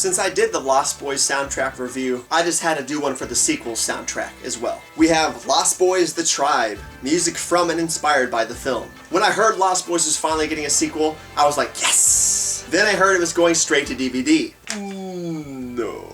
since I did the Lost Boys soundtrack review, I just had to do one for the sequel soundtrack as well. We have Lost Boys The Tribe, music from and inspired by the film. When I heard Lost Boys was finally getting a sequel, I was like, yes! Then I heard it was going straight to DVD. No.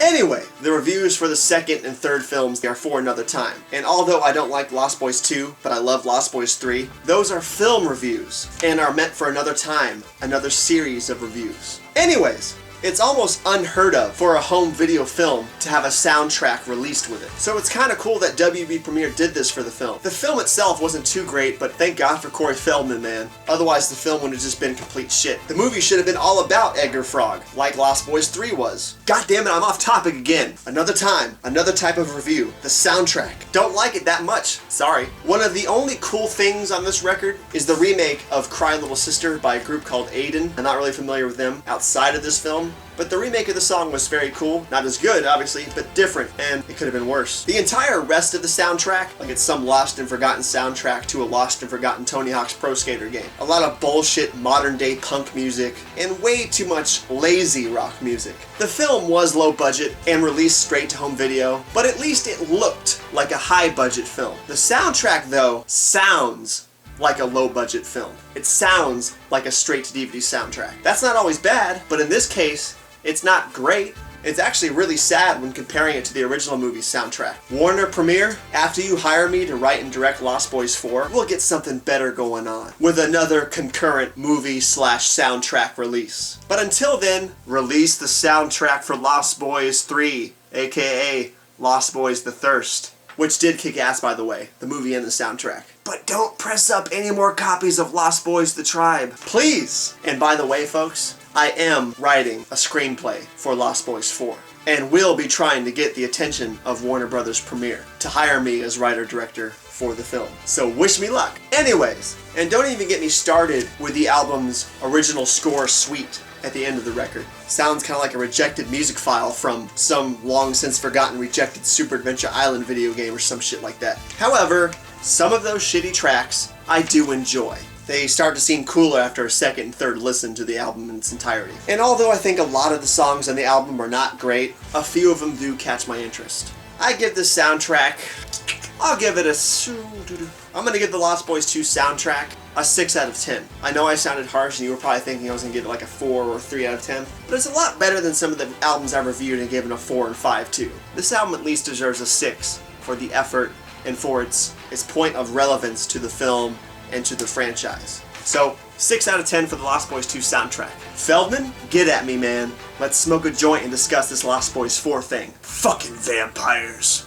Anyway, the reviews for the second and third films are for another time. And although I don't like Lost Boys 2, but I love Lost Boys 3, those are film reviews and are meant for another time, another series of reviews. Anyways, it's almost unheard of for a home video film to have a soundtrack released with it. So it's kind of cool that WB Premiere did this for the film. The film itself wasn't too great, but thank God for Corey Feldman, man. Otherwise the film would have just been complete shit. The movie should have been all about Edgar Frog, like Lost Boys 3 was. God damn it, I'm off topic again. Another time, another type of review. The soundtrack. Don't like it that much. Sorry. One of the only cool things on this record is the remake of Cry Little Sister by a group called Aiden. I'm not really familiar with them outside of this film. But the remake of the song was very cool. Not as good, obviously, but different, and it could have been worse. The entire rest of the soundtrack, like it's some lost and forgotten soundtrack to a lost and forgotten Tony Hawk's Pro Skater game. A lot of bullshit modern day punk music, and way too much lazy rock music. The film was low budget and released straight to home video, but at least it looked like a high budget film. The soundtrack, though, sounds like a low-budget film. It sounds like a straight-to-DVD soundtrack. That's not always bad, but in this case, it's not great. It's actually really sad when comparing it to the original movie's soundtrack. Warner Premiere, after you hire me to write and direct Lost Boys 4, we'll get something better going on with another concurrent movie/soundtrack release. But until then, release the soundtrack for Lost Boys 3, aka Lost Boys The Thirst. Which did kick ass, by the way, the movie and the soundtrack. But don't press up any more copies of Lost Boys The Tribe, please! And by the way, folks, I am writing a screenplay for Lost Boys 4, and will be trying to get the attention of Warner Brothers Premiere to hire me as writer-director for the film. So wish me luck. Anyways, and don't even get me started with the album's original score suite at the end of the record. Sounds kind of like a rejected music file from some long since forgotten rejected Super Adventure Island video game or some shit like that. However, some of those shitty tracks I do enjoy. They start to seem cooler after a second and third listen to the album in its entirety. And although I think a lot of the songs on the album are not great, a few of them do catch my interest. I give this soundtrack, I'll give it I'm gonna give the Lost Boys 2 soundtrack a 6 out of 10. I know I sounded harsh and you were probably thinking I was gonna give it like a 4 or 3 out of 10, but it's a lot better than some of the albums I've reviewed and given a 4 and 5 to. This album at least deserves a 6 for the effort and for its point of relevance to the film and to the franchise. So, 6 out of 10 for the Lost Boys 2 soundtrack. Feldman, get at me, man. Let's smoke a joint and discuss this Lost Boys 4 thing. Fucking vampires.